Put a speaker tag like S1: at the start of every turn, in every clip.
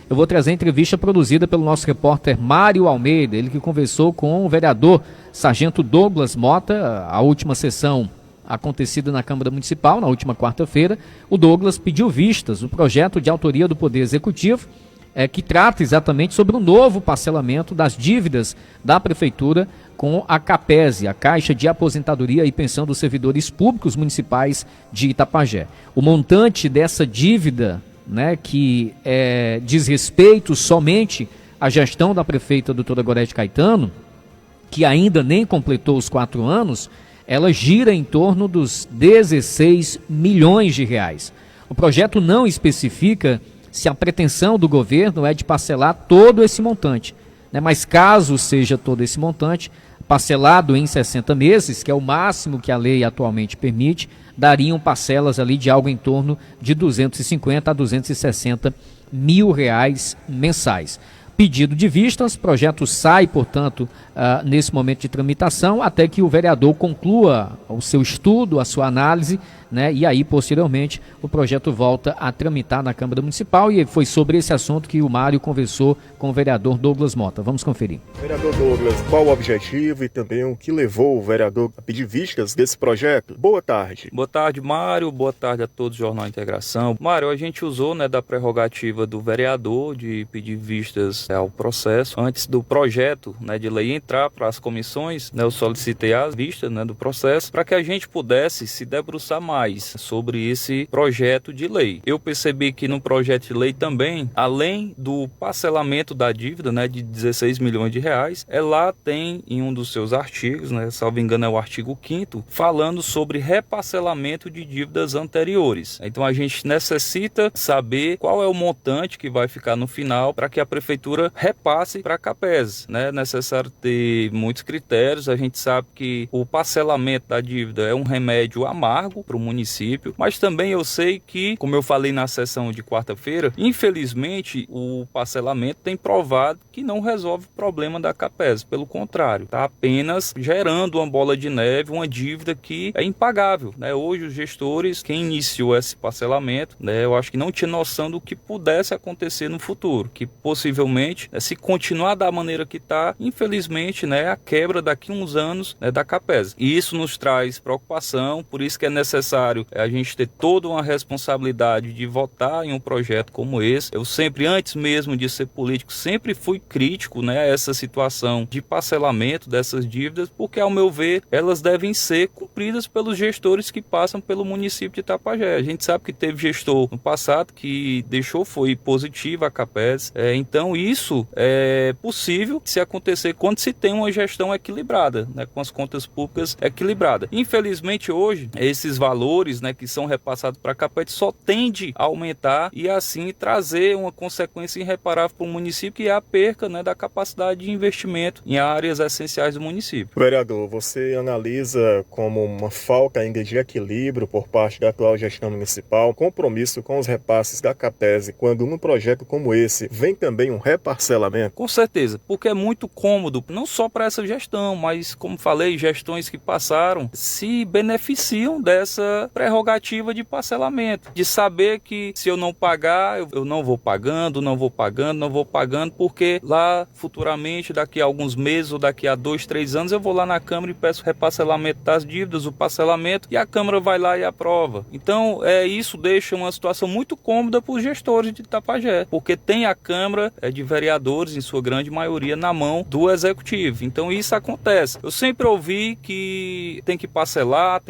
S1: eu vou trazer a entrevista produzida pelo nosso repórter Mário Almeida, ele que conversou com o vereador Sargento Douglas Mota, a última sessão acontecida na Câmara Municipal, na última quarta-feira. O Douglas pediu vistas do projeto de autoria do Poder Executivo, que trata exatamente sobre um novo parcelamento das dívidas da Prefeitura com a CAPESE, a Caixa de Aposentadoria e Pensão dos Servidores Públicos Municipais de Itapajé. O montante dessa dívida, que diz respeito somente à gestão da prefeita doutora Gorete Caetano, que ainda nem completou os 4 anos, ela gira em torno dos 16 milhões de reais. O projeto não especifica se a pretensão do governo é de parcelar todo esse montante, mas caso seja todo esse montante, parcelado em 60 meses, que é o máximo que a lei atualmente permite, dariam parcelas ali de algo em torno de 250 a 260 mil reais mensais. Pedido de vistas, projeto sai, portanto, nesse momento de tramitação, até que o vereador conclua o seu estudo, a sua análise, e aí, posteriormente, o projeto volta a tramitar na Câmara Municipal, e foi sobre esse assunto que o Mário conversou com o vereador Douglas Mota. Vamos conferir.
S2: Vereador Douglas, qual o objetivo e também o que levou o vereador a pedir vistas desse projeto? Boa tarde.
S3: Boa tarde, Mário. Boa tarde a todos do Jornal Integração. Mário, a gente usou da prerrogativa do vereador de pedir vistas ao processo. Antes do projeto de lei entrar para as comissões, eu solicitei as vistas do processo para que a gente pudesse se debruçar mais sobre esse projeto de lei. Eu percebi que no projeto de lei também, além do parcelamento da dívida de 16 milhões de reais, lá tem em um dos seus artigos, salvo engano é o artigo 5º, falando sobre reparcelamento de dívidas anteriores. Então a gente necessita saber qual é o montante que vai ficar no final para que a prefeitura repasse para a CAPESE. É necessário ter muitos critérios. A gente sabe que o parcelamento da dívida é um remédio amargo para o município, mas também eu sei que, como eu falei na sessão de quarta-feira, infelizmente o parcelamento tem provado que não resolve o problema da CAPESE, pelo contrário, está apenas gerando uma bola de neve, uma dívida que é impagável. Hoje os gestores, quem iniciou esse parcelamento, eu acho que não tinha noção do que pudesse acontecer no futuro, que possivelmente, se continuar da maneira que está, infelizmente, a quebra daqui a uns anos da CAPESE. E isso nos traz preocupação, por isso que é necessário a gente ter toda uma responsabilidade de votar em um projeto como esse. Eu sempre, antes mesmo de ser político, sempre fui crítico a essa situação de parcelamento dessas dívidas, porque, ao meu ver, elas devem ser cumpridas pelos gestores que passam pelo município de Itapajé. A gente sabe que teve gestor no passado que foi positiva a CAPESE. Então, isso é possível se acontecer quando se tem uma gestão equilibrada, com as contas públicas equilibradas. Infelizmente, hoje, esses valores que são repassados para a CAPESE só tende a aumentar e assim trazer uma consequência irreparável para o município, que é a perca da capacidade de investimento em áreas essenciais do município.
S2: Vereador, você analisa como uma falta ainda de equilíbrio por parte da atual gestão municipal, compromisso com os repasses da CAPESE, quando num projeto como esse vem também um reparcelamento?
S3: Com certeza, porque é muito cômodo, não só para essa gestão, mas, como falei, gestões que passaram se beneficiam dessa prerrogativa de parcelamento, de saber que se eu não pagar, eu não vou pagando, porque lá futuramente, daqui a alguns meses ou daqui a 2, 3 anos, eu vou lá na Câmara e peço reparcelamento das dívidas, o parcelamento, e a Câmara vai lá e aprova. Então, isso deixa uma situação muito cômoda para os gestores de Itapajé, porque tem a Câmara de Vereadores, em sua grande maioria, na mão do Executivo. Então, isso acontece. Eu sempre ouvi que tem que parcelar,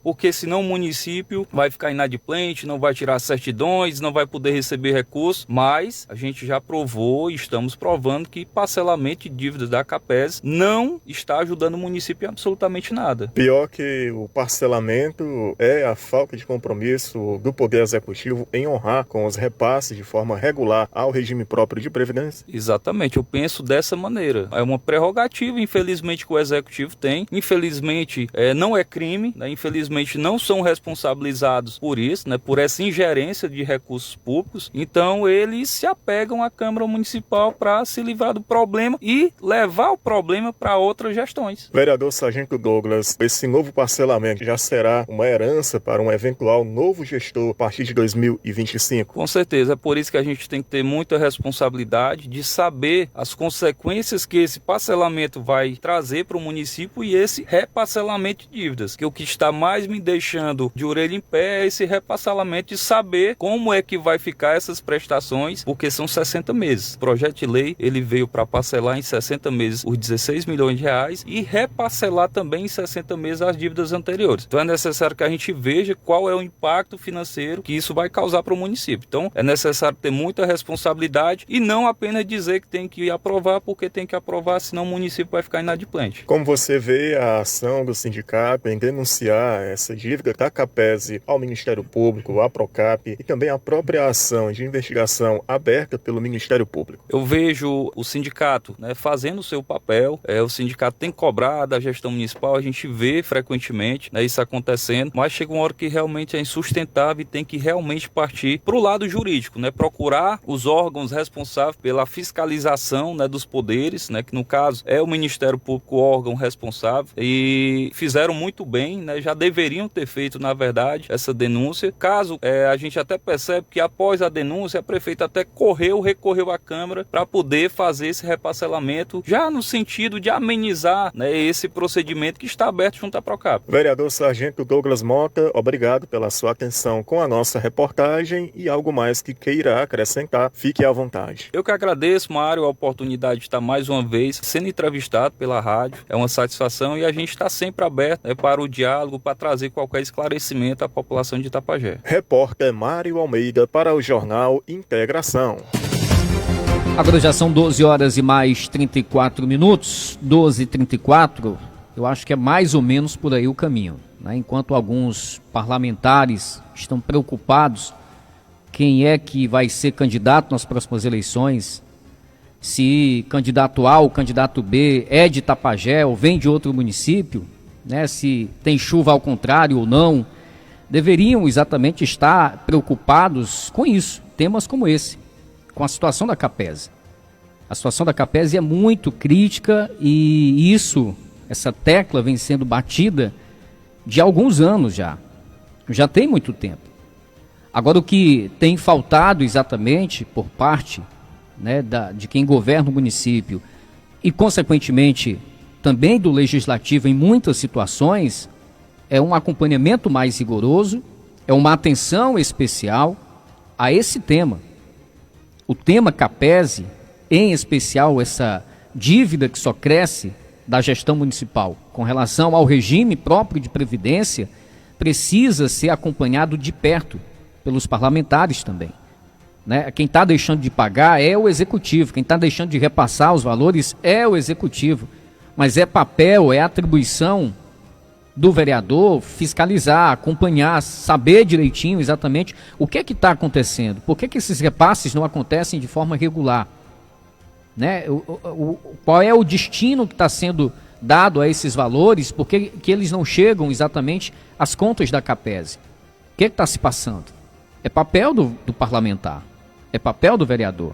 S3: porque senão o município vai ficar inadimplente, não vai tirar certidões, não vai poder receber recursos, mas a gente já provou e estamos provando que parcelamento de dívidas da CAPESE não está ajudando o município em absolutamente nada.
S2: Pior que o parcelamento é a falta de compromisso do Poder Executivo em honrar com os repasses de forma regular ao regime próprio de previdência?
S3: Exatamente, eu penso dessa maneira. É uma prerrogativa, infelizmente, que o Executivo tem. Infelizmente, não é crime, infelizmente não são responsabilizados por isso, né, por essa ingerência de recursos públicos. Então eles se apegam à Câmara Municipal para se livrar do problema e levar o problema para outras gestões.
S2: Vereador Sargento Douglas, esse novo parcelamento já será uma herança para um eventual novo gestor a partir de 2025?
S3: Com certeza, é por isso que a gente tem que ter muita responsabilidade de saber as consequências que esse parcelamento vai trazer para o município e esse reparcelamento de dívidas, que o que está mais me deixando de orelha em pé é esse reparcelamento de saber como é que vai ficar essas prestações, porque são 60 meses. O projeto de lei, ele veio para parcelar em 60 meses os 16 milhões de reais e reparcelar também em 60 meses as dívidas anteriores. Então é necessário que a gente veja qual é o impacto financeiro que isso vai causar para o município. Então é necessário ter muita responsabilidade e não apenas dizer que tem que aprovar porque tem que aprovar, senão o município vai ficar inadimplente.
S2: Como você vê a ação do sindicato em denunciar essa dívida da CAPESE ao Ministério Público, à Procap e também a própria ação de investigação aberta pelo Ministério Público?
S3: Eu vejo o sindicato, né, fazendo o seu papel, o sindicato tem cobrado da gestão municipal, a gente vê frequentemente, né, isso acontecendo, mas chega uma hora que realmente é insustentável e tem que realmente partir para o lado jurídico, né, procurar os órgãos responsáveis pela fiscalização, né, dos poderes, né, que no caso é o Ministério Público o órgão responsável, e fizeram muito bem, né, já deveriam ter feito, na verdade, essa denúncia. Caso a gente até percebe que após a denúncia, a prefeita até recorreu à Câmara para poder fazer esse reparcelamento, já no sentido de amenizar, né, esse procedimento que está aberto junto à Procap.
S2: Vereador Sargento Douglas Mota, obrigado pela sua atenção com a nossa reportagem e algo mais que queira acrescentar, fique à vontade.
S3: Eu que agradeço, Mário, a oportunidade de estar mais uma vez sendo entrevistado pela rádio. É uma satisfação e a gente está sempre aberto, né, para o diálogo, para trazer qualquer esclarecimento à população de Itapajé.
S2: Repórter Mário Almeida para o Jornal Integração.
S1: Agora já são 12 horas e mais 34 minutos, 12h34, eu acho que é mais ou menos por aí o caminho, né? Enquanto alguns parlamentares estão preocupados quem é que vai ser candidato nas próximas eleições, se candidato A ou candidato B é de Itapajé ou vem de outro município, né? Se tem chuva ao contrário ou não, deveriam exatamente estar preocupados com isso, temas como esse, com a situação da CAPESE. A situação da CAPESE é muito crítica e essa tecla vem sendo batida de alguns anos já tem muito tempo. Agora o que tem faltado exatamente por parte, né, de quem governa o município e consequentemente também do legislativo em muitas situações, é um acompanhamento mais rigoroso, é uma atenção especial a esse tema. O tema CAPESE, em especial essa dívida que só cresce da gestão municipal com relação ao regime próprio de previdência, precisa ser acompanhado de perto pelos parlamentares também, né? Quem está deixando de pagar é o executivo, quem está deixando de repassar os valores é o executivo, mas é papel, é atribuição do vereador fiscalizar, acompanhar, saber direitinho exatamente o que é que está acontecendo, por que esses repasses não acontecem de forma regular, né? Qual é o destino que está sendo dado a esses valores, por que eles não chegam exatamente às contas da CAPESE? O que está se passando? É papel do parlamentar, é papel do vereador.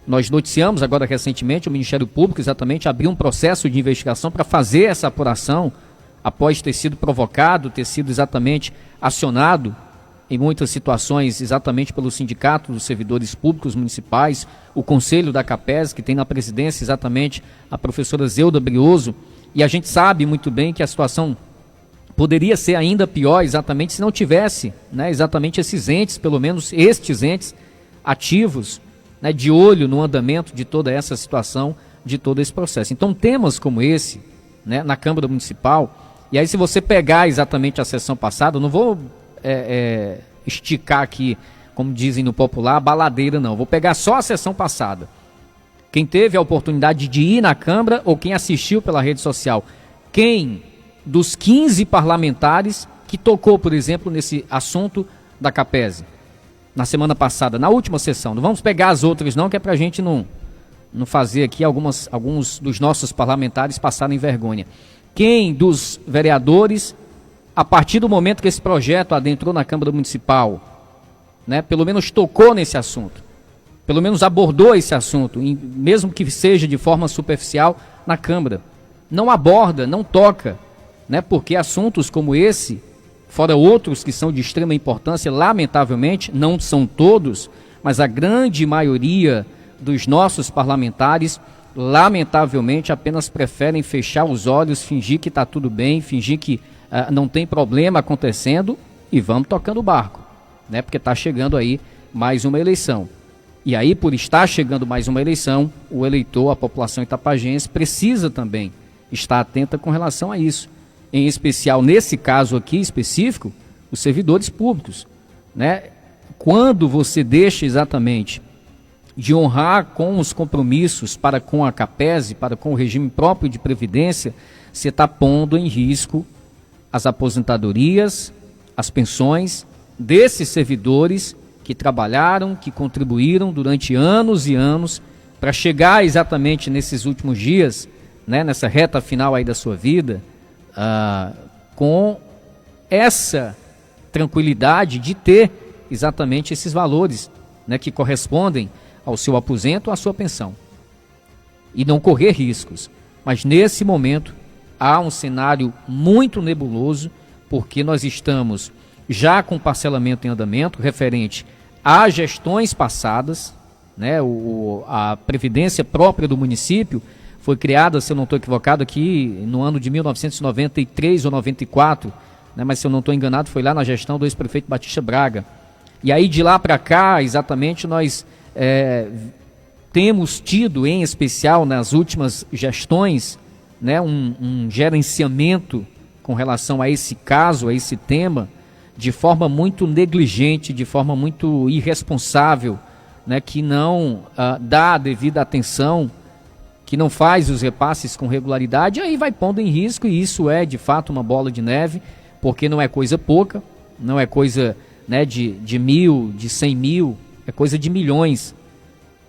S1: Nós noticiamos agora recentemente o Ministério Público exatamente abriu um processo de investigação para fazer essa apuração após ter sido provocado, ter sido exatamente acionado em muitas situações exatamente pelo Sindicato dos Servidores Públicos Municipais, o Conselho da CAPESE, que tem na presidência exatamente a professora Zeuda Brioso, e a gente sabe muito bem que a situação poderia ser ainda pior exatamente se não tivesse, né, exatamente esses entes, pelo menos estes entes ativos, né, de olho no andamento de toda essa situação, de todo esse processo. Então temas como esse, né, na Câmara Municipal, e aí se você pegar exatamente a sessão passada, eu não vou esticar aqui, como dizem no popular, a baladeira não, vou pegar só a sessão passada. Quem teve a oportunidade de ir na Câmara ou quem assistiu pela rede social, quem dos 15 parlamentares que tocou, por exemplo, nesse assunto da CAPESE, na semana passada, na última sessão, não vamos pegar as outras não, que é pra gente não fazer aqui alguns dos nossos parlamentares passarem vergonha. Quem dos vereadores a partir do momento que esse projeto adentrou na Câmara Municipal, né, pelo menos tocou nesse assunto, pelo menos abordou esse assunto, mesmo que seja de forma superficial, na Câmara. Não aborda, não toca, né, porque assuntos como esse, fora outros que são de extrema importância, lamentavelmente, não são todos, mas a grande maioria dos nossos parlamentares, lamentavelmente, apenas preferem fechar os olhos, fingir que está tudo bem, fingir que não tem problema acontecendo e vamos tocando o barco, né? Porque está chegando aí mais uma eleição. E aí, por estar chegando mais uma eleição, o eleitor, a população itapajense, precisa também estar atenta com relação a isso. Em especial, nesse caso aqui específico, os servidores públicos, né? Quando você deixa exatamente de honrar com os compromissos para com a CAPESE, para com o regime próprio de previdência, você está pondo em risco as aposentadorias, as pensões desses servidores que trabalharam, que contribuíram durante anos e anos para chegar exatamente nesses últimos dias, né, nessa reta final aí da sua vida, com essa tranquilidade de ter exatamente esses valores, né, que correspondem ao seu aposento ou à sua pensão, e não correr riscos. Mas nesse momento há um cenário muito nebuloso, porque nós estamos já com parcelamento em andamento referente a gestões passadas, né? A previdência própria do município foi criada, se eu não estou equivocado, aqui no ano de 1993 ou 94, né? Mas se eu não estou enganado foi lá na gestão do ex-prefeito Batista Braga. E aí de lá para cá, exatamente, nós temos tido, em especial nas últimas gestões, né, um gerenciamento com relação a esse caso, a esse tema, de forma muito negligente, de forma muito irresponsável, né, que não dá a devida atenção, que não faz os repasses com regularidade, aí vai pondo em risco, e isso é de fato uma bola de neve, porque não é coisa pouca, não é coisa, né, de 1.000, de 100 mil, é coisa de milhões.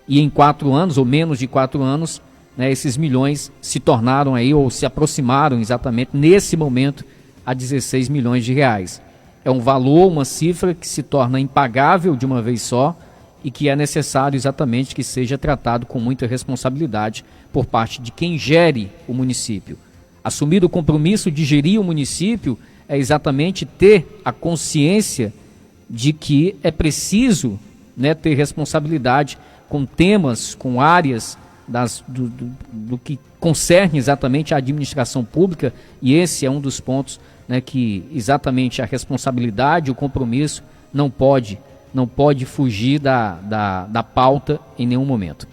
S1: E em 4 anos, ou menos de 4 anos, né, esses milhões se tornaram aí, ou se aproximaram exatamente nesse momento a 16 milhões de reais. É um valor, uma cifra que se torna impagável de uma vez só e que é necessário exatamente que seja tratado com muita responsabilidade por parte de quem gere o município. Assumir o compromisso de gerir o município é exatamente ter a consciência de que é preciso, né, ter responsabilidade com temas, com áreas do que concerne exatamente a administração pública, e esse é um dos pontos, né, que exatamente a responsabilidade, o compromisso não pode fugir da pauta em nenhum momento.